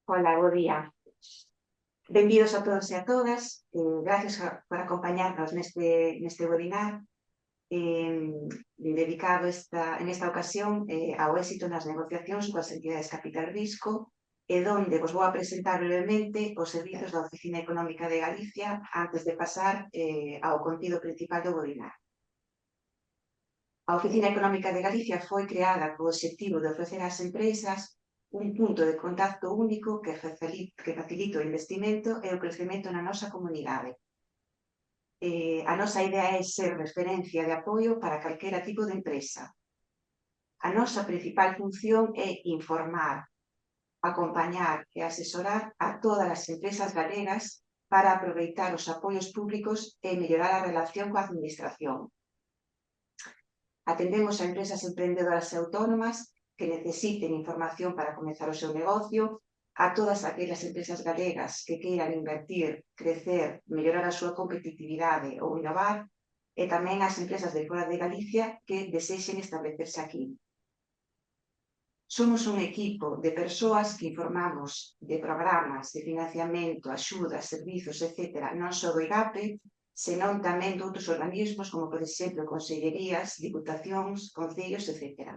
Hola, bo día. Benvidos a todos e a todas. Gracias por acompañarnos neste webinar dedicado en esta ocasión ao éxito nas negociacións coas entidades capital risco e donde vos vou a presentar brevemente os servizos da Oficina Económica de Galicia antes de pasar ao contido principal do webinar. A Oficina Económica de Galicia foi creada co obxectivo de ofrecer ás empresas un punto de contacto único que facilite o investimento e o crecemento na nosa comunidade. A nosa idea é ser referencia de apoio para calquera tipo de empresa. A nosa principal función é informar, acompañar e asesorar a todas as empresas galegas para aproveitar os apoios públicos e mellorar a relación coa administración. Atendemos a empresas emprendedoras e autónomas que necesiten información para comezar o seu negocio, a todas aquelas empresas galegas que queiran invertir, crecer, mellorar a súa competitividade ou innovar, e tamén as empresas de fora de Galicia que desexen establecerse aquí. Somos un equipo de persoas que informamos de programas de financiamento, axudas, servizos, etc., non só do IGAPE, senón tamén de outros organismos como, por exemplo, consellerías, diputacións, concellos, etc.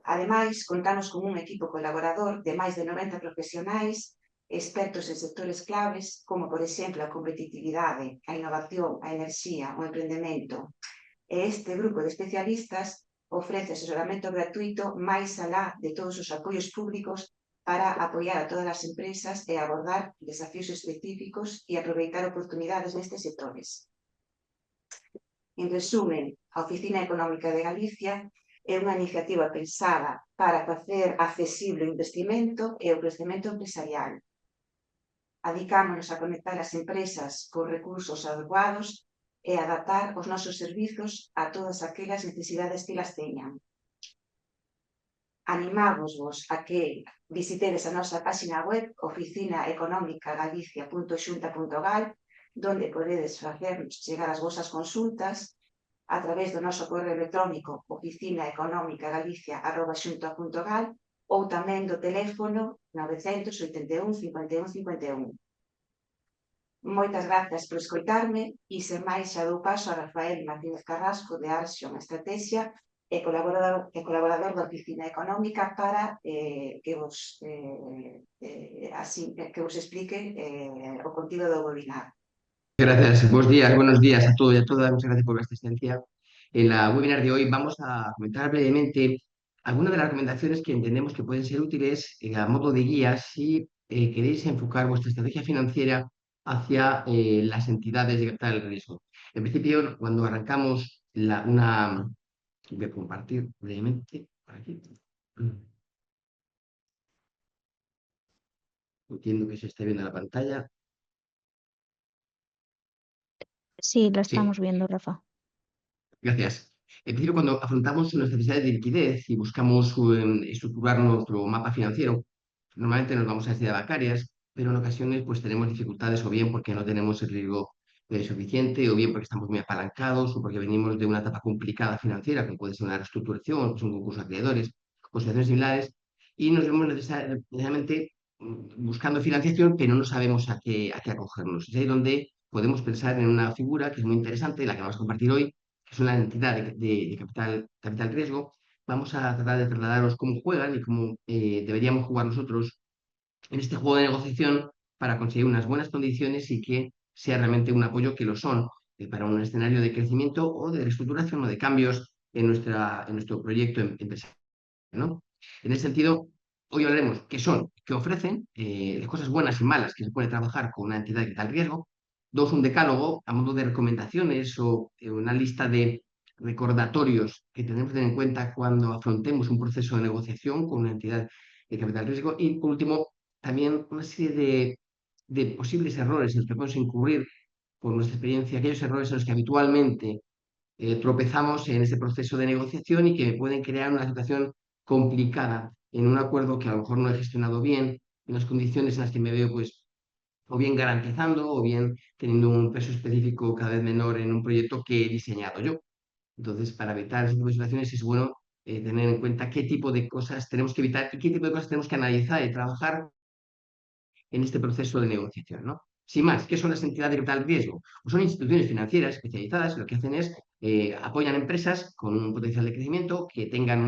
Ademais, contamos con un equipo colaborador de máis de 90 profesionais, expertos en sectores claves, como, por exemplo, a competitividade, a innovación, a enerxía, o emprendemento. E este grupo de especialistas ofrece asesoramento gratuito máis alá de todos os apoios públicos para apoiar a todas as empresas e abordar desafíos específicos e aproveitar oportunidades nestes sectores. En resumen, a Oficina Económica de Galicia é unha iniciativa pensada para facer accesible o investimento e o crecemento empresarial. Adicámonos a conectar as empresas con recursos adecuados e adaptar os nosos servizos a todas aquelas necesidades que las teñan. Animámosvos a que visitedes a nosa página web oficinaeconomicagalicia.xunta.gal, donde podedes facernos chegar as vosas consultas a través do noso correo electrónico oficinaeconomicagalicia@xunta.gal ou tamén do teléfono 981 51 51. Moitas grazas por escoitarme e, sen máis, xa dou paso a Rafael Martínez Carrasco de Arxion Estrategia e colaborador da Oficina Económica para que vos explique o contido do webinar. Gracias, buenos días a todos y a todas. Muchas gracias por vuestra asistencia. En la webinar de hoy vamos a comentar brevemente algunas de las recomendaciones que entendemos que pueden ser útiles a modo de guía si queréis enfocar vuestra estrategia financiera hacia las entidades de capital de riesgo. En principio, cuando arrancamos voy a compartir brevemente por aquí. Entiendo que se está viendo la pantalla. Sí, lo Sí. estamos viendo, Rafa. Gracias. En principio, cuando afrontamos nuestras necesidades de liquidez y buscamos estructurar nuestro mapa financiero, normalmente nos vamos a necesidades bancarias, pero en ocasiones pues tenemos dificultades o bien porque no tenemos el riesgo suficiente, o bien porque estamos muy apalancados, o porque venimos de una etapa complicada financiera, como puede ser una reestructuración, pues un concurso de acreedores, o situaciones similares, y nos vemos necesariamente buscando financiación, pero no sabemos a qué acogernos. Es ahí donde podemos pensar en una figura que es muy interesante, la que vamos a compartir hoy, que es una entidad de capital riesgo. Vamos a tratar de trasladaros cómo juegan y cómo deberíamos jugar nosotros en este juego de negociación para conseguir unas buenas condiciones y que sea realmente un apoyo que lo son para un escenario de crecimiento o de reestructuración o de cambios en nuestro proyecto empresarial, ¿no? En ese sentido, hoy hablaremos qué son, qué ofrecen, las cosas buenas y malas que se puede trabajar con una entidad de capital riesgo. Dos, un decálogo a modo de recomendaciones o una lista de recordatorios que tenemos que tener en cuenta cuando afrontemos un proceso de negociación con una entidad de capital riesgo. Y por último, también una serie de posibles errores en los que podemos incurrir por nuestra experiencia, aquellos errores en los que habitualmente tropezamos en ese proceso de negociación y que pueden crear una situación complicada en un acuerdo que a lo mejor no he gestionado bien, en las condiciones en las que me veo, pues, o bien garantizando o bien teniendo un peso específico cada vez menor en un proyecto que he diseñado yo. Entonces, para evitar ese tipo de situaciones es bueno tener en cuenta qué tipo de cosas tenemos que evitar y qué tipo de cosas tenemos que analizar y trabajar en este proceso de negociación, ¿no? Sin más, ¿qué son las entidades de capital riesgo? Pues son instituciones financieras especializadas, lo que hacen es apoyan empresas con un potencial de crecimiento, que tengan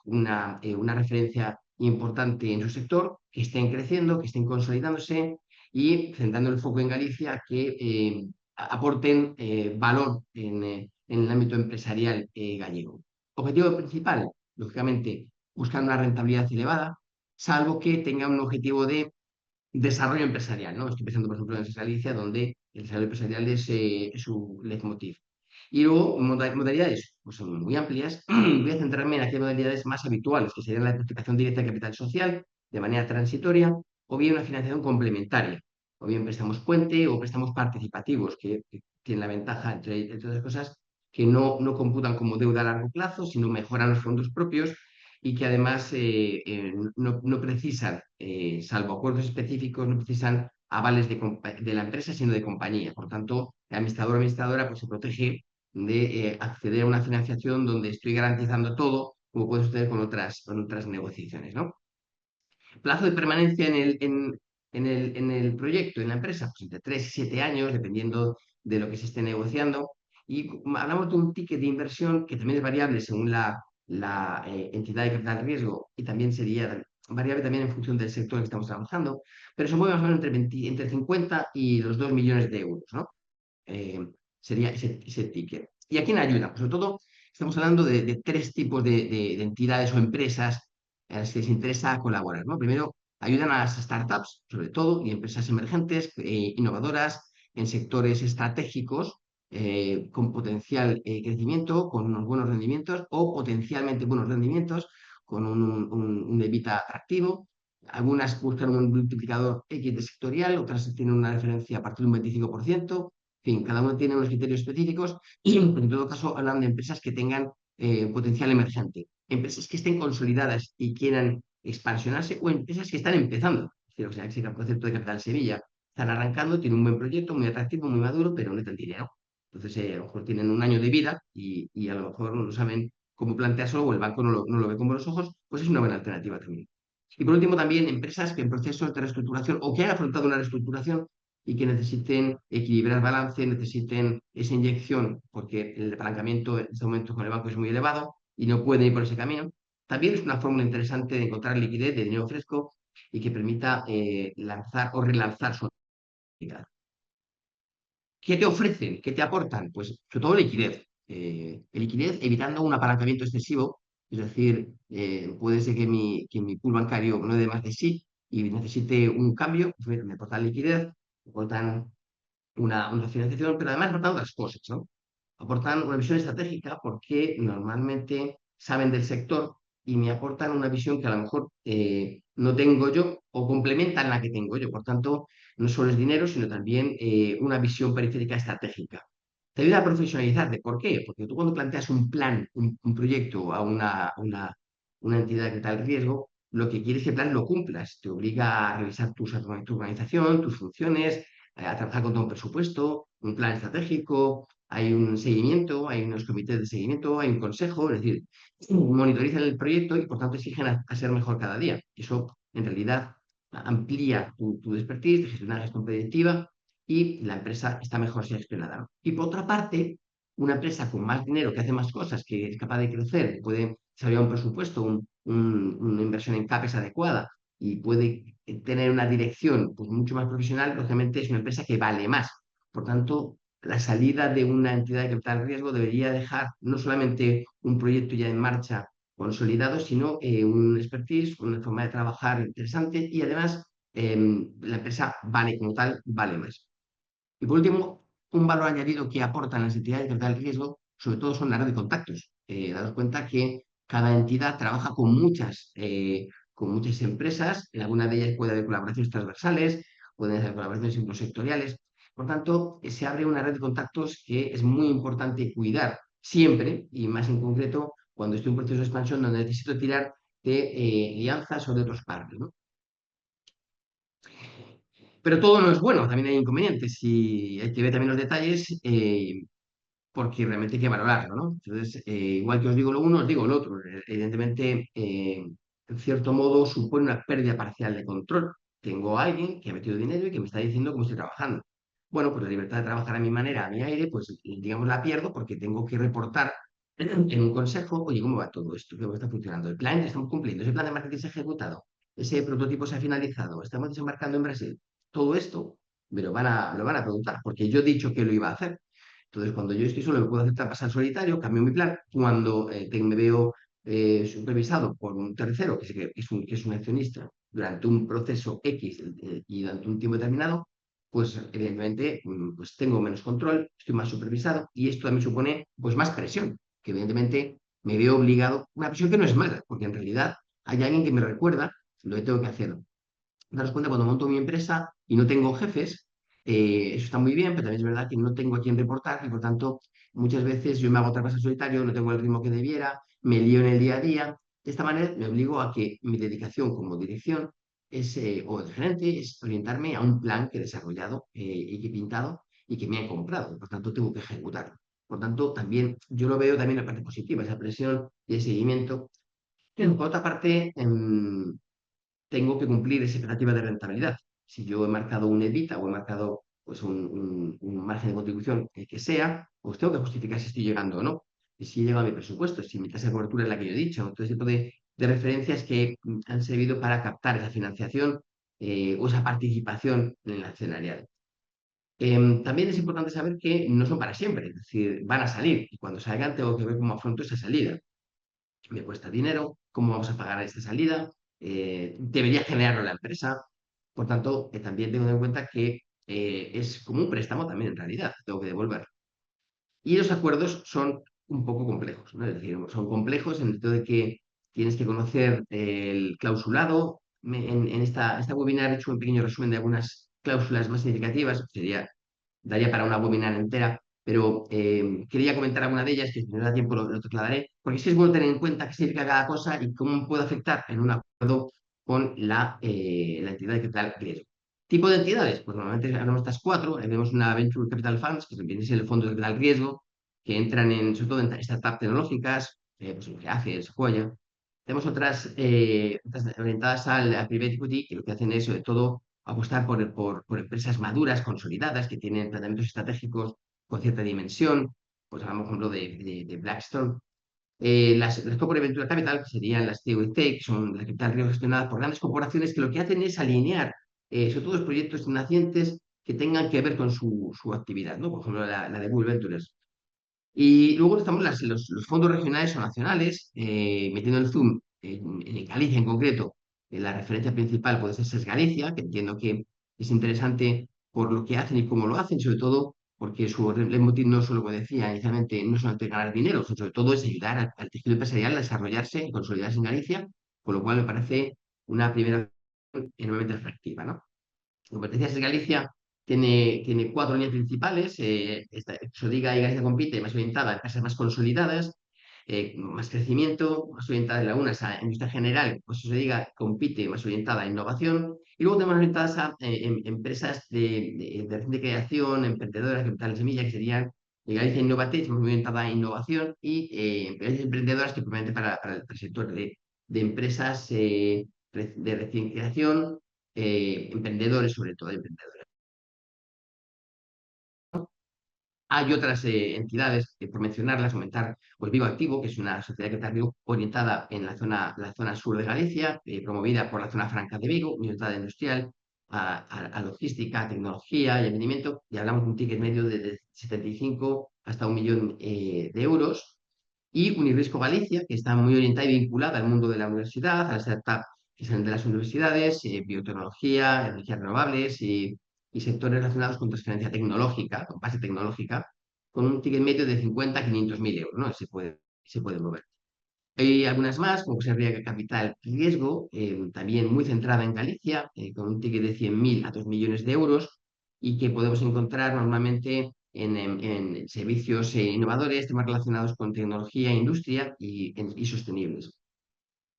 una referencia importante en su sector, que estén creciendo, que estén consolidándose y centrando el foco en Galicia, que aporten valor en el ámbito empresarial gallego. Objetivo principal, lógicamente, buscar una rentabilidad elevada, salvo que tenga un objetivo de desarrollo empresarial, ¿no? Estoy pensando, por ejemplo, en Galicia, donde el desarrollo empresarial es su leitmotiv. Y luego, modalidades pues, son muy amplias. Voy a centrarme en aquellas modalidades más habituales, que serían la participación directa de capital social, de manera transitoria, o bien una financiación complementaria, o bien préstamos puente o préstamos participativos, que tienen la ventaja, entre otras cosas, que no computan como deuda a largo plazo, sino mejoran los fondos propios y que además no precisan, salvo acuerdos específicos, no precisan avales de la empresa, sino de compañía. Por tanto, el administrador o administradora pues, se protege de acceder a una financiación donde estoy garantizando todo, como puede suceder con otras negociaciones, ¿no? Plazo de permanencia en el proyecto, en la empresa, pues entre 3 y 7 años, dependiendo de lo que se esté negociando. Y hablamos de un ticket de inversión que también es variable según la entidad de capital de riesgo y también sería variable también en función del sector en que estamos trabajando, pero se mueve más o menos entre 50 y los 2 millones de euros, ¿no? eh, sería ese ticket. ¿Y a quién ayuda? Pues sobre todo estamos hablando de tres tipos de entidades o empresas a las que les interesa colaborar, ¿no? Primero, ayudan a las startups, sobre todo, y empresas emergentes, innovadoras, en sectores estratégicos, con potencial crecimiento, con unos buenos rendimientos o potencialmente buenos rendimientos, con un EBITDA atractivo. Algunas buscan un multiplicador X de sectorial, otras tienen una referencia a partir de un 25%. En fin, cada uno tiene unos criterios específicos y en todo caso hablan de empresas que tengan potencial emergente, empresas que estén consolidadas y quieran expansionarse o empresas que están empezando. Es decir, o sea, ese concepto de capital semilla. Están arrancando, tienen un buen proyecto, muy atractivo, muy maduro, pero no necesitan dinero. Entonces, a lo mejor tienen un año de vida y a lo mejor no saben cómo planteárselo o el banco no lo ve con buenos ojos, pues es una buena alternativa también. Y por último, también empresas que en procesos de reestructuración o que han afrontado una reestructuración y que necesiten equilibrar balance, necesiten esa inyección, porque el apalancamiento en este momento con el banco es muy elevado y no pueden ir por ese camino. También es una fórmula interesante de encontrar liquidez de dinero fresco y que permita lanzar o relanzar su actividad. ¿Qué te ofrecen? ¿Qué te aportan? Pues sobre todo liquidez. Liquidez evitando un apalancamiento excesivo, es decir, puede ser que mi pool bancario no dé más de sí y necesite un cambio, pues me aportan liquidez, me aportan una financiación, pero además aportan otras cosas, ¿no? Aportan una visión estratégica porque normalmente saben del sector y me aportan una visión que a lo mejor no tengo yo o complementan la que tengo yo. Por tanto, no solo es dinero, sino también una visión periférica estratégica. Te ayuda a profesionalizarte. ¿Por qué? Porque tú cuando planteas un plan, un proyecto a una entidad de tal riesgo, lo que quieres es que el plan lo cumplas. Te obliga a revisar tu organización, tus funciones, a trabajar con todo un presupuesto, un plan estratégico, hay un seguimiento, hay unos comités de seguimiento, hay un consejo, es decir, monitorizan el proyecto y por tanto exigen a ser mejor cada día. Eso en realidad amplía tu expertise de gestionar la gestión predictiva y la empresa está mejor gestionada, ¿no? Y por otra parte, una empresa con más dinero, que hace más cosas, que es capaz de crecer, que puede desarrollar un presupuesto, una inversión en CAPEX adecuada y puede tener una dirección pues, mucho más profesional, lógicamente es una empresa que vale más. Por tanto, la salida de una entidad de capital riesgo debería dejar no solamente un proyecto ya en marcha consolidado, sino un expertise, una forma de trabajar interesante y además la empresa vale como tal, vale más. Y por último, un valor añadido que aportan las entidades de capital riesgo, sobre todo son la red de contactos. Daros cuenta que cada entidad trabaja con muchas empresas, en alguna de ellas puede haber colaboraciones transversales, pueden haber colaboraciones sectoriales. Por tanto, se abre una red de contactos que es muy importante cuidar siempre, y más en concreto cuando estoy en un proceso de expansión donde necesito tirar de alianzas o de otros partners, ¿no? Pero todo no es bueno, también hay inconvenientes y hay que ver también los detalles. porque realmente hay que valorarlo, ¿no? Entonces, igual que os digo lo uno, os digo lo otro. Evidentemente, en cierto modo, supone una pérdida parcial de control. Tengo a alguien que ha metido dinero y que me está diciendo cómo estoy trabajando. Bueno, pues la libertad de trabajar a mi manera, a mi aire, pues digamos la pierdo porque tengo que reportar en un consejo, oye, ¿cómo va todo esto? ¿Cómo está funcionando? ¿El plan estamos cumpliendo? ¿Ese plan de marketing se ha ejecutado? ¿Ese prototipo se ha finalizado? ¿Estamos desembarcando en Brasil? Todo esto me lo van a preguntar, porque yo he dicho que lo iba a hacer. Entonces, cuando yo estoy solo, me puedo hacer trampas al solitario, cambio mi plan. Cuando me veo supervisado por un tercero, que es un accionista, durante un proceso X y durante un tiempo determinado, pues evidentemente pues tengo menos control, estoy más supervisado y esto también supone pues más presión, que evidentemente me veo obligado, una presión que no es mala, porque en realidad hay alguien que me recuerda lo que tengo que hacer. Daros cuenta, cuando monto mi empresa y no tengo jefes, eso está muy bien, pero también es verdad que no tengo a quién reportar y por tanto muchas veces yo me hago trampas al solitario, no tengo el ritmo que debiera, me lío en el día a día. De esta manera me obligo a que mi dedicación como dirección o el gerente es orientarme a un plan que he desarrollado y que he pintado y que me han comprado. Por tanto, tengo que ejecutarlo. Por tanto, también yo lo veo también la parte positiva, esa presión y el seguimiento. Pero por otra parte, tengo que cumplir esa expectativa de rentabilidad. Si yo he marcado un EBITDA o he marcado pues, un margen de contribución que sea, pues tengo que justificar si estoy llegando o no. Y si he llegado a mi presupuesto, si mi tasa de cobertura es la que yo he dicho. Todo ese tipo de referencias que han servido para captar esa financiación o esa participación en el accionariado. También es importante saber que no son para siempre, es decir, van a salir y cuando salgan tengo que ver cómo afronto esa salida. Me cuesta dinero, cómo vamos a pagar esta salida, debería generarlo la empresa. Por tanto, también tengo en cuenta que es como un préstamo también en realidad, tengo que devolver. Y los acuerdos son un poco complejos, ¿no? Es decir, son complejos en el sentido de que tienes que conocer el clausulado. En esta webinar he hecho un pequeño resumen de algunas cláusulas más significativas, daría para una webinar entera, pero quería comentar alguna de ellas, que si no da tiempo lo trasladaré, porque sí es bueno tener en cuenta qué significa cada cosa y cómo puede afectar en un acuerdo con la entidad de capital riesgo. Tipo de entidades, pues normalmente hablamos de estas cuatro, vemos una Venture Capital Funds, que viene a ser el fondo de capital riesgo, que entran sobre todo en startups tecnológicas, pues lo que hace es Sequoia. Tenemos otras orientadas al private equity, que lo que hacen es sobre todo apostar por empresas maduras, consolidadas, que tienen planteamientos estratégicos con cierta dimensión. Pues hablamos, por ejemplo, de Blackstone. Las Corporate Venture Capital, que serían las TVC, que son las capital riesgo gestionadas por grandes corporaciones, que lo que hacen es alinear, sobre todo los proyectos nacientes que tengan que ver con su actividad, ¿no? Por ejemplo, la de Bull Ventures. Y luego estamos los fondos regionales o nacionales, metiendo el zoom en Galicia en concreto. La referencia principal puede ser SES Galicia, que entiendo que es interesante por lo que hacen y cómo lo hacen, sobre todo porque su leitmotiv no solo, como decía inicialmente, no solamente ganar dinero, sino sobre todo es ayudar al tejido empresarial a desarrollarse y consolidarse en Galicia, con lo cual me parece una primera enormemente atractiva, ¿no? Como te decía, es Galicia tiene cuatro líneas principales. Sodiga y Galicia Compite, más orientada a empresas más consolidadas, más crecimiento, más orientada en la una a industria general, pues Sodiga Compite, más orientada a innovación. Y luego tenemos orientadas a empresas de reciente creación, emprendedoras, capital semilla, que serían Galicia Innovatech, más orientada a innovación, y empresas emprendedoras que probablemente para el sector de empresas de recién creación, emprendedores, sobre todo emprendedores. Hay otras entidades, por mencionarlas, comentar, pues Vivo Activo, que es una sociedad que está orientada en la zona sur de Galicia, promovida por la zona franca de Vigo, orientada industrial, a logística, tecnología y emprendimiento, y hablamos de un ticket medio de 75 hasta 1 millón de euros. Y Unirrisco Galicia, que está muy orientada y vinculada al mundo de la universidad, a las startups que salen de las universidades, biotecnología, energías renovables y sectores relacionados con transferencia tecnológica, con base tecnológica, con un ticket medio de 50 a 500 mil euros, ¿no? Se puede mover. Hay algunas más, como sería Capital Riesgo, también muy centrada en Galicia, con un ticket de 100.000 a 2 millones de euros y que podemos encontrar normalmente en servicios innovadores, temas relacionados con tecnología, industria y sostenibles.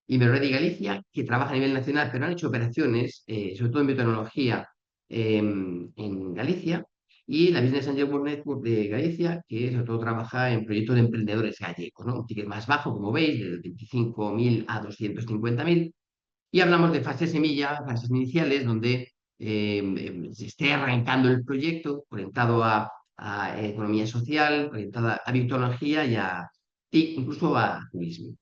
Iberred y Galicia, que trabaja a nivel nacional, pero han hecho operaciones, sobre todo en biotecnología, en Galicia, y la Business Angel World Network de Galicia, que sobre todo trabaja en proyectos de emprendedores gallegos, ¿no? Un ticket más bajo, como veis, de 25.000 a 250.000. Y hablamos de fases semilla, fases iniciales, donde se esté arrancando el proyecto orientado a economía social, orientado a biotecnología y incluso a turismo.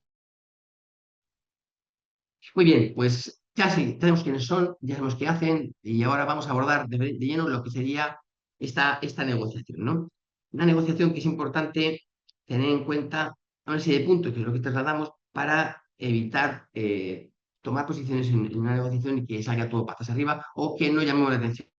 Muy bien, pues ya sí, tenemos quiénes son, ya sabemos qué hacen y ahora vamos a abordar de lleno lo que sería esta negociación, ¿no? Una negociación que es importante tener en cuenta una serie de puntos, que es lo que trasladamos, para evitar tomar posiciones en una negociación y que salga todo patas arriba o que no llamemos la atención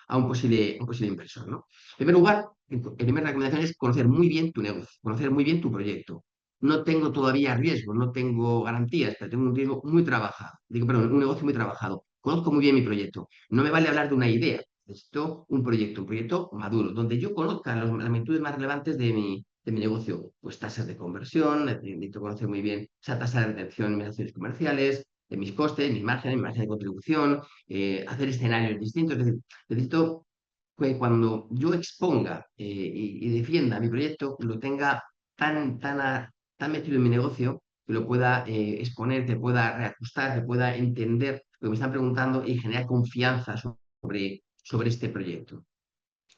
a un posible inversor, ¿no? En primer lugar, la primera recomendación es conocer muy bien tu negocio, conocer muy bien tu proyecto. No tengo todavía riesgo, no tengo garantías, pero tengo un riesgo muy trabajado. Digo, perdón, un negocio muy trabajado. Conozco muy bien mi proyecto. No me vale hablar de una idea. Necesito un proyecto maduro, donde yo conozca las magnitudes más relevantes de mi negocio. Pues tasas de conversión, necesito conocer muy bien esa tasa de retención en mis acciones comerciales, de mis costes, mis márgenes de contribución, hacer escenarios distintos. Es decir, necesito que cuando yo exponga y defienda mi proyecto, lo tenga tan metido en mi negocio que lo pueda exponer, que pueda reajustar, que pueda entender lo que me están preguntando y generar confianza sobre este proyecto.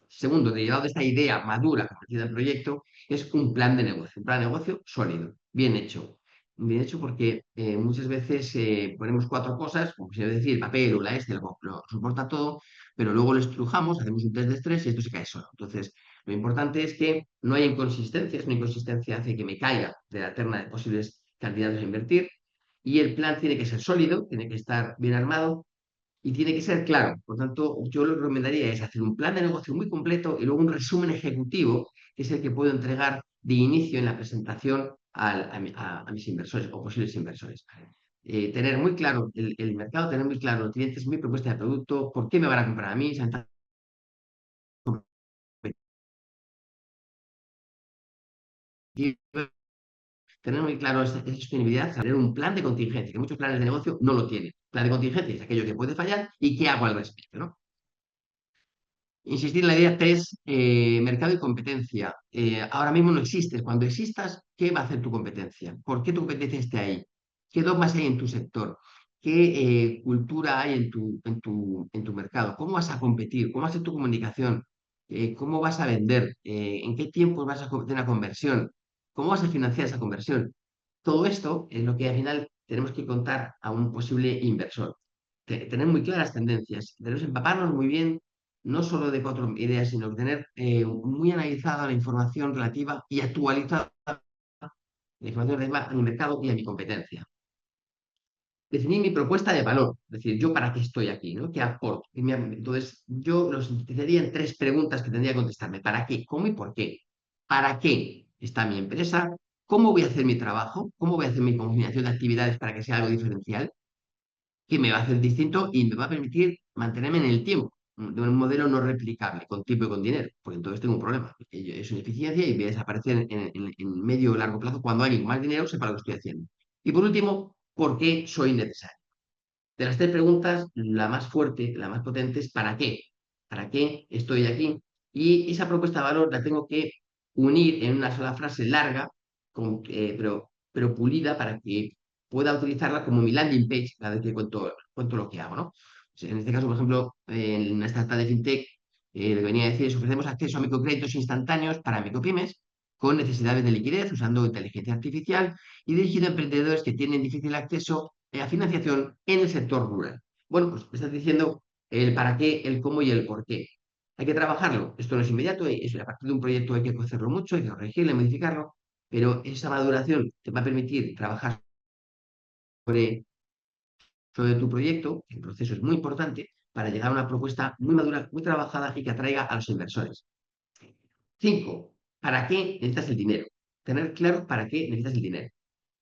Segundo, derivado de esta idea madura convertida en proyecto, es un plan de negocio, un plan de negocio sólido, bien hecho. Bien hecho porque muchas veces ponemos cuatro cosas, como se debe decir, papel o la este, lo soporta todo, pero luego lo estrujamos, hacemos un test de estrés y esto se cae solo. Entonces, lo importante es que no haya inconsistencias, una inconsistencia hace que me caiga de la terna de posibles candidatos a invertir, y el plan tiene que ser sólido, tiene que estar bien armado y tiene que ser claro. Por tanto, yo lo que recomendaría es hacer un plan de negocio muy completo y luego un resumen ejecutivo, que es el que puedo entregar de inicio en la presentación a mis inversores o posibles inversores. Tener muy claro el mercado, tener muy claro los clientes, mi propuesta de producto, por qué me van a comprar a mí, tener muy claro esa sostenibilidad, tener un plan de contingencia, que muchos planes de negocio no lo tienen. Plan de contingencia es aquello que puede fallar y qué hago al respecto, ¿no? Insistir en la idea 3, mercado y competencia. Ahora mismo no existes. Cuando existas, ¿qué va a hacer tu competencia? ¿Por qué tu competencia esté ahí? ¿Qué dogmas hay en tu sector? ¿Qué cultura hay en tu mercado? ¿Cómo vas a competir? ¿Cómo va a ser tu comunicación? ¿Cómo vas a vender? ¿En qué tiempos vas a hacer una conversión? ¿Cómo vas a financiar esa conversión? Todo esto es lo que al final tenemos que contar a un posible inversor. Tener muy claras tendencias, tenemos que empaparnos muy bien no solo de cuatro ideas, sino tener muy analizada la información relativa y actualizada la información relativa a mi mercado y a mi competencia. Definir mi propuesta de valor, es decir, yo para qué estoy aquí, ¿no? ¿Qué aporto? Entonces, yo lo sintetizaría en tres preguntas que tendría que contestarme. ¿Para qué? ¿Cómo y por qué? ¿Para qué está mi empresa? ¿Cómo voy a hacer mi trabajo? ¿Cómo voy a hacer mi combinación de actividades para que sea algo diferencial? Que me va a hacer distinto y me va a permitir mantenerme en el tiempo, de un modelo no replicable, con tiempo y con dinero, porque entonces tengo un problema. Es una eficiencia y voy a desaparecer en medio o largo plazo cuando alguien con más dinero sepa lo que estoy haciendo. Y por último, ¿por qué soy necesario? De las tres preguntas, la más fuerte, la más potente es ¿para qué? ¿Para qué estoy aquí? Y esa propuesta de valor la tengo que unir en una sola frase larga, pero pulida para que pueda utilizarla como mi landing page cada vez que cuento lo que hago, ¿no? O sea, en este caso, por ejemplo, en una startup de fintech, lo que venía a decir es ofrecemos acceso a microcréditos instantáneos para micropymes con necesidades de liquidez usando inteligencia artificial y dirigido a emprendedores que tienen difícil acceso a financiación en el sector rural. Bueno, pues me estás diciendo el para qué, el cómo y el por qué. Hay que trabajarlo. Esto no es inmediato, a partir de un proyecto hay que conocerlo mucho, hay que corregirlo, modificarlo, pero esa maduración te va a permitir trabajar sobre, sobre tu proyecto, el proceso es muy importante, para llegar a una propuesta muy madura, muy trabajada y que atraiga a los inversores. 5. ¿Para qué necesitas el dinero? Tener claro para qué necesitas el dinero.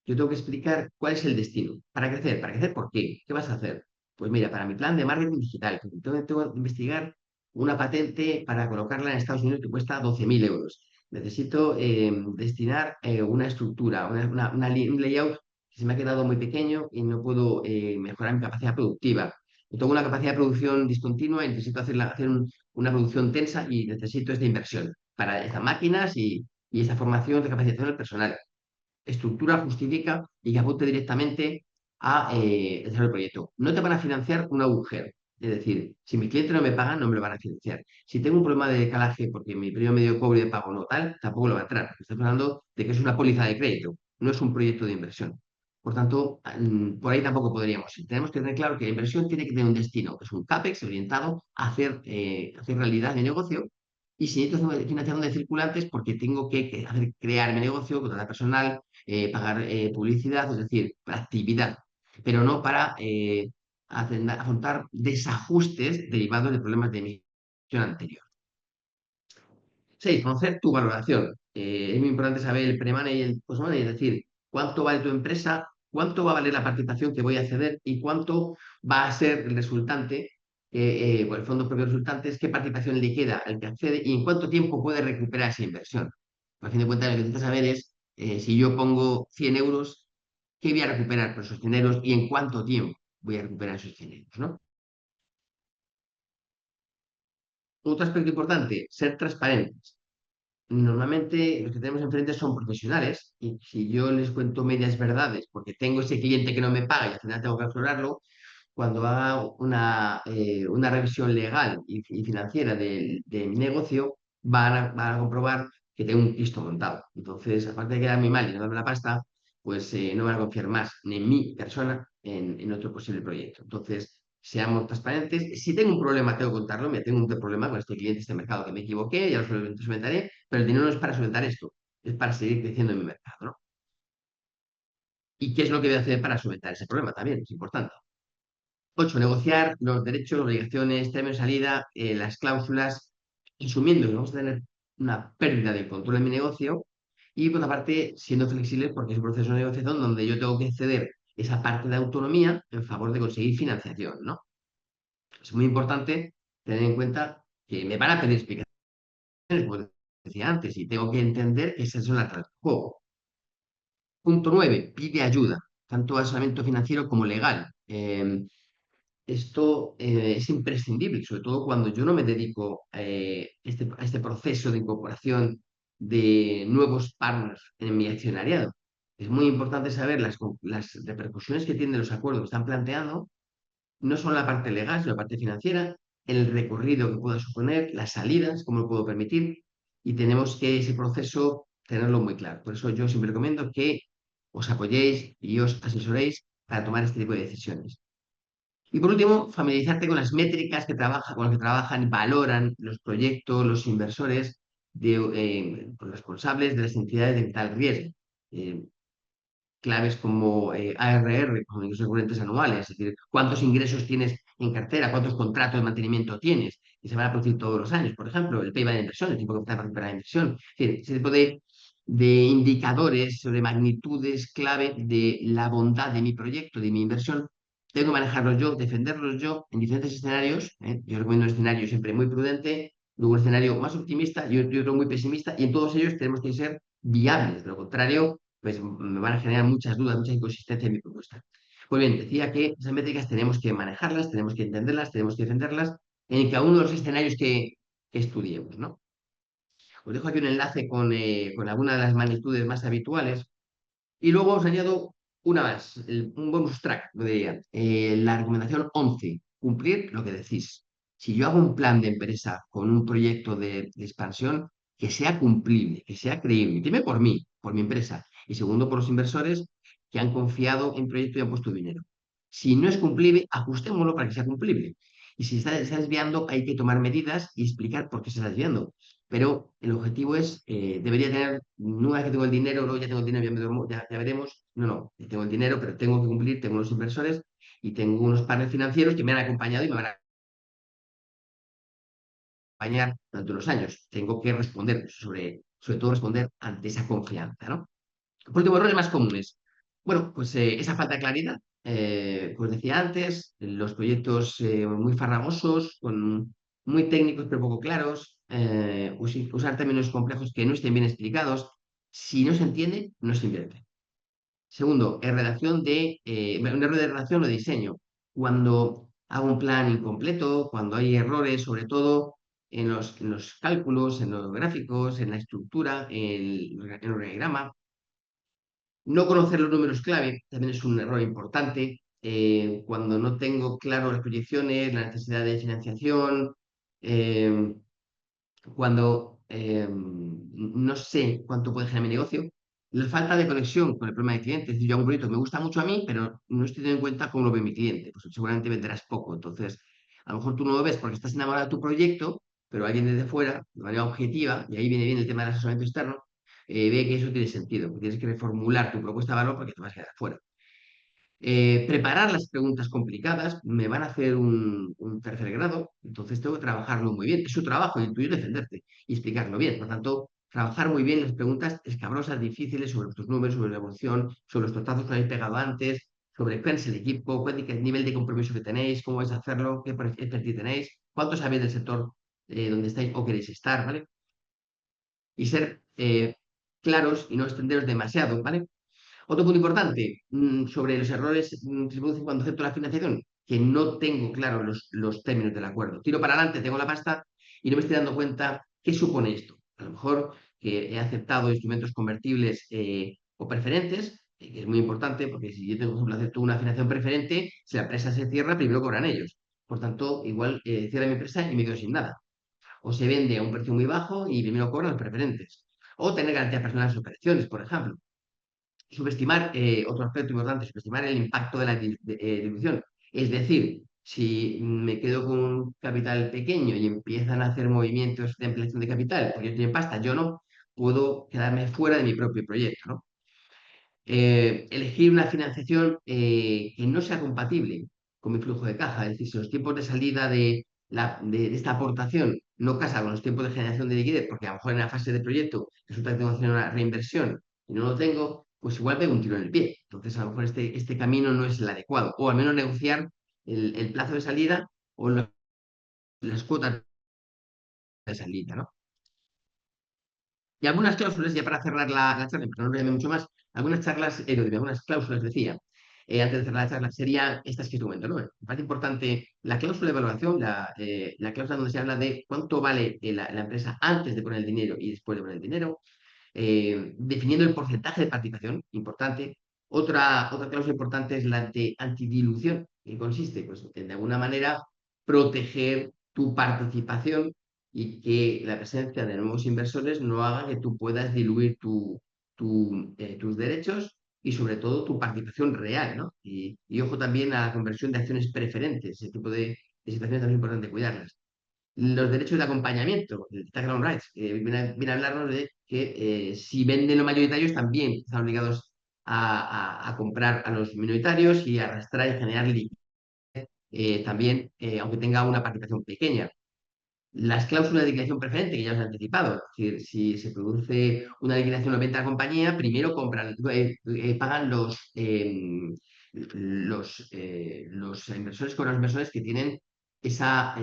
Yo tengo que explicar cuál es el destino. Para crecer. ¿Para crecer por qué? ¿Qué vas a hacer? Pues mira, para mi plan de marketing digital, tengo que investigar una patente para colocarla en Estados Unidos que cuesta 12.000 euros. Necesito destinar una estructura, un layout que se me ha quedado muy pequeño y no puedo mejorar mi capacidad productiva. Yo tengo una capacidad de producción discontinua y necesito hacer una producción tensa y necesito esta inversión para estas máquinas y esta formación de capacitación del personal. Estructura justifica y que apunte directamente a desarrollo del proyecto. No te van a financiar un agujero. Es decir, si mi cliente no me paga, no me lo van a financiar. Si tengo un problema de calaje porque mi periodo medio de cobro y de pago no tal, tampoco lo va a entrar. Estamos hablando de que es una póliza de crédito, no es un proyecto de inversión. Por tanto, por ahí tampoco podríamos ir. Tenemos que tener claro que la inversión tiene que tener un destino, que es un CAPEX orientado a hacer realidad mi negocio. Y si necesito financiación de circulantes, porque tengo que crear mi negocio, contratar personal, pagar publicidad, es decir, para actividad, pero no para afrontar desajustes derivados de problemas de emisión anterior. 6. Conocer tu valoración. Es muy importante saber el pre-money y el post-money, es decir, cuánto vale tu empresa, cuánto va a valer la participación que voy a ceder y cuánto va a ser el resultante, el fondo propio resultantes, qué participación le queda al que accede y en cuánto tiempo puede recuperar esa inversión. A fin de cuentas, lo que necesitas saber es si yo pongo 100 euros, ¿qué voy a recuperar por esos 100 euros y en cuánto tiempo voy a recuperar esos 100 euros, ¿no? Otro aspecto importante, ser transparentes. Normalmente los que tenemos enfrente son profesionales y si yo les cuento medias verdades porque tengo ese cliente que no me paga y al final tengo que aflorarlo, cuando haga una revisión legal y financiera de mi negocio, van a comprobar que tengo un Cristo montado. Entonces, aparte de quedarme mal y no darme la pasta, pues no van a confiar más ni en mi persona en otro posible proyecto. Entonces, seamos transparentes. Si tengo un problema, tengo que contarlo. Mira, tengo un problema con este cliente, este mercado, que me equivoqué, ya lo solventaré, pero el dinero no es para solventar esto, es para seguir creciendo en mi mercado, ¿no? ¿Y qué es lo que voy a hacer para solventar ese problema? También es importante. 8. Negociar los derechos, obligaciones, términos de salida, las cláusulas, asumiendo que vamos a tener una pérdida del control de mi negocio y, por otra parte, siendo flexibles porque es un proceso de negociación donde yo tengo que ceder esa parte de autonomía en favor de conseguir financiación, ¿no? Es muy importante tener en cuenta que me van a pedir explicaciones, como decía antes, y tengo que entender que esas son las reglas del juego. Punto 9. Pide ayuda, tanto asesoramiento financiero como legal. Esto es imprescindible, sobre todo cuando yo no me dedico a este proceso de incorporación de nuevos partners en mi accionariado. Es muy importante saber las repercusiones que tienen los acuerdos que están planteando, no solo la parte legal, sino la parte financiera, el recorrido que pueda suponer, las salidas, cómo lo puedo permitir, y tenemos que ese proceso tenerlo muy claro. Por eso yo siempre recomiendo que os apoyéis y os asesoréis para tomar este tipo de decisiones. Y por último, familiarizarte con las métricas con las que trabajan y valoran los proyectos, los inversores, los responsables de las entidades de capital riesgo. Eh, Claves como ARR, como ingresos recurrentes anuales, es decir, cuántos ingresos tienes en cartera, cuántos contratos de mantenimiento tienes, y se van a producir todos los años. Por ejemplo, el PIB de inversión, el tiempo que está para recuperar la inversión. Es decir, ese tipo de indicadores sobre magnitudes clave de la bondad de mi proyecto, de mi inversión, tengo que manejarlos yo, defenderlos yo en diferentes escenarios. Yo recomiendo un escenario siempre muy prudente, luego un escenario más optimista y otro muy pesimista, y en todos ellos tenemos que ser viables. De lo contrario, pues me van a generar muchas dudas, mucha inconsistencia en mi propuesta. Pues bien, decía que esas métricas tenemos que manejarlas, tenemos que entenderlas, tenemos que defenderlas en cada uno de los escenarios que estudiemos, ¿no? Os dejo aquí un enlace con algunas de las magnitudes más habituales y luego os añado una más, un bonus track, lo diría. La recomendación 11, cumplir lo que decís. Si yo hago un plan de empresa con un proyecto de expansión, que sea cumplible, que sea creíble. Primero por mí, por mi empresa. Y segundo por los inversores que han confiado en el proyecto y han puesto dinero. Si no es cumplible, ajustémoslo para que sea cumplible. Y si está desviando, hay que tomar medidas y explicar por qué se está desviando. Pero el objetivo es, debería tener, no es que tengo el dinero, luego ya tengo el dinero, ya, ya veremos. No, no, tengo el dinero, pero tengo que cumplir, tengo unos inversores y tengo unos partners financieros que me han acompañado y me van a acompañar durante unos años. Tengo que responder, sobre todo responder ante esa confianza, ¿no? Por último, errores más comunes. Bueno, pues esa falta de claridad. Pues decía antes, los proyectos muy farragosos, muy técnicos pero poco claros, usar términos complejos que no estén bien explicados. Si no se entiende, no se invierte. Segundo, un error de redacción o de diseño. Cuando hago un plan incompleto, cuando hay errores, sobre todo en los cálculos, en los gráficos, en la estructura, en el organigrama. No conocer los números clave también es un error importante. Cuando no tengo claro las proyecciones, la necesidad de financiación, eh, cuando no sé cuánto puede generar mi negocio, la falta de conexión con el problema del cliente. Es decir, yo hago un proyecto que me gusta mucho a mí, pero no estoy teniendo en cuenta cómo lo ve mi cliente. Pues seguramente venderás poco. Entonces, a lo mejor tú no lo ves porque estás enamorado de tu proyecto, pero alguien desde fuera, de manera objetiva, y ahí viene bien el tema del asesoramiento externo, ve que eso tiene sentido, que tienes que reformular tu propuesta de valor porque te vas a quedar fuera. Preparar las preguntas complicadas me van a hacer un tercer grado, entonces tengo que trabajarlo muy bien. Es su trabajo, y el tuyo es defenderte y explicarlo bien. Por tanto, trabajar muy bien las preguntas escabrosas, difíciles sobre tus números, sobre la evolución, sobre los tortazos que habéis pegado antes, sobre cuál es el equipo, cuál es el nivel de compromiso que tenéis, cómo vais a hacerlo, qué expertise tenéis, cuánto sabéis del sector donde estáis o queréis estar, ¿vale? Y ser claros y no extenderos demasiado, ¿vale? Otro punto importante sobre los errores que se producen cuando acepto la financiación, que no tengo claro los términos del acuerdo. Tiro para adelante, tengo la pasta y no me estoy dando cuenta qué supone esto. A lo mejor que he aceptado instrumentos convertibles o preferentes, que es muy importante porque si yo, tengo, por ejemplo, acepto una financiación preferente, si la empresa se cierra, primero cobran ellos. Por tanto, igual cierra mi empresa y me quedo sin nada. O se vende a un precio muy bajo y primero cobran los preferentes. O tener garantías personales en operaciones, por ejemplo. Subestimar, otro aspecto importante, subestimar el impacto de la dilución. Es decir, si me quedo con un capital pequeño y empiezan a hacer movimientos de ampliación de capital, porque ellos tienen pasta, yo no, puedo quedarme fuera de mi propio proyecto, ¿no? Elegir una financiación que no sea compatible con mi flujo de caja. Es decir, si los tiempos de salida de esta aportación no casan con los tiempos de generación de liquidez, porque a lo mejor en la fase de proyecto resulta que tengo que hacer una reinversión y no lo tengo, pues igual pego un tiro en el pie. Entonces, a lo mejor este camino no es el adecuado. O al menos negociar el plazo de salida o las cuotas de salida, ¿no? Y algunas cláusulas, ya para cerrar la charla, pero no me mucho más, algunas cláusulas decía, antes de cerrar la charla, serían estas que te comento, ¿no? Me parece importante la cláusula de evaluación, la cláusula donde se habla de cuánto vale la empresa antes de poner el dinero y después de poner el dinero, definiendo el porcentaje de participación, importante. Otra cláusula importante es la de antidilución, que consiste, pues, en de alguna manera, proteger tu participación y que la presencia de nuevos inversores no haga que tú puedas diluir tus derechos y sobre todo tu participación real, ¿no? Y ojo también a la conversión de acciones preferentes, ese tipo de situaciones también es importante cuidarlas. Los derechos de acompañamiento, el background rights, viene a hablarnos de que si venden los mayoritarios también están obligados a comprar a los minoritarios y a arrastrar y generar liquidez también, aunque tenga una participación pequeña. Las cláusulas de liquidación preferente, que ya os he anticipado, es decir, si se produce una liquidación o venta de la compañía, primero pagan los inversores con los inversores que tienen esa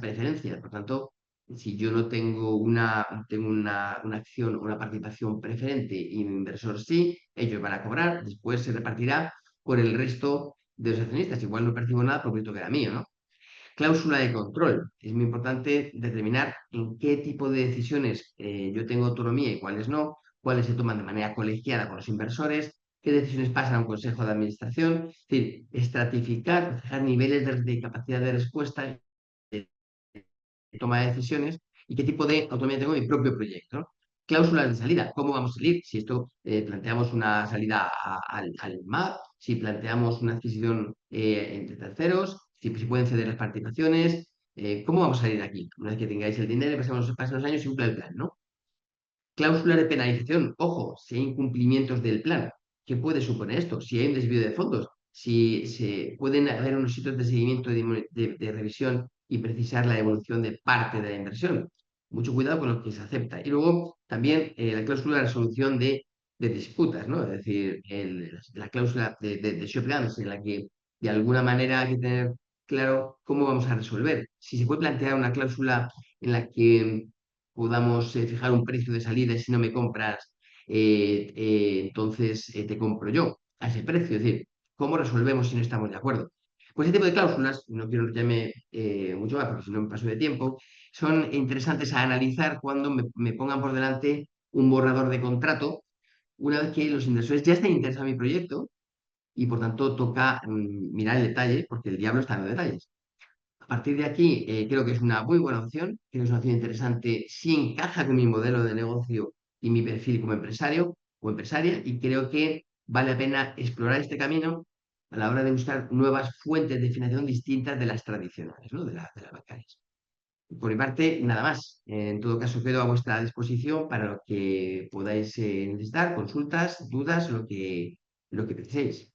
preferencia. Por tanto, si yo no tengo una acción o una participación preferente y mi inversor sí, ellos van a cobrar, después se repartirá por el resto de los accionistas. Igual no percibo nada porque esto que era mío, ¿no? Cláusula de control. Es muy importante determinar en qué tipo de decisiones yo tengo autonomía y cuáles no, cuáles se toman de manera colegiada con los inversores, qué decisiones pasan a un consejo de administración. Es decir, estratificar, fijar niveles de capacidad de respuesta, de toma de decisiones y qué tipo de autonomía tengo en mi propio proyecto, ¿no? Cláusulas de salida, ¿cómo vamos a salir? Si esto planteamos una salida al mar, si planteamos una adquisición entre terceros, si pueden ceder las participaciones, ¿cómo vamos a salir de aquí? Una vez que tengáis el dinero y pasen los años y cumpla el plan, ¿no? Cláusula de penalización. Ojo, si hay incumplimientos del plan, ¿qué puede suponer esto? Si hay un desvío de fondos, si se pueden haber unos sitios de seguimiento de revisión y precisar la devolución de parte de la inversión. Mucho cuidado con lo que se acepta. Y luego también la cláusula de resolución de disputas, ¿no? Es decir, la cláusula de shotguns, en la que de alguna manera hay que tener claro cómo vamos a resolver. Si se puede plantear una cláusula en la que podamos fijar un precio de salida y si no me compras, entonces te compro yo a ese precio. Es decir, ¿cómo resolvemos si no estamos de acuerdo? Pues ese tipo de cláusulas, no quiero enrollarme mucho más porque si no me paso de tiempo, son interesantes a analizar cuando me pongan por delante un borrador de contrato, una vez que los inversores ya estén interesados en mi proyecto y por tanto toca mirar el detalle, porque el diablo está en los detalles. A partir de aquí, creo que es una muy buena opción, creo que es una opción interesante si encaja con mi modelo de negocio y mi perfil como empresario o empresaria, y creo que vale la pena explorar este camino a la hora de buscar nuevas fuentes de financiación distintas de las tradicionales, ¿no? De las bancarias. Por mi parte, nada más. En todo caso, quedo a vuestra disposición para lo que podáis necesitar, consultas, dudas, lo que preciséis.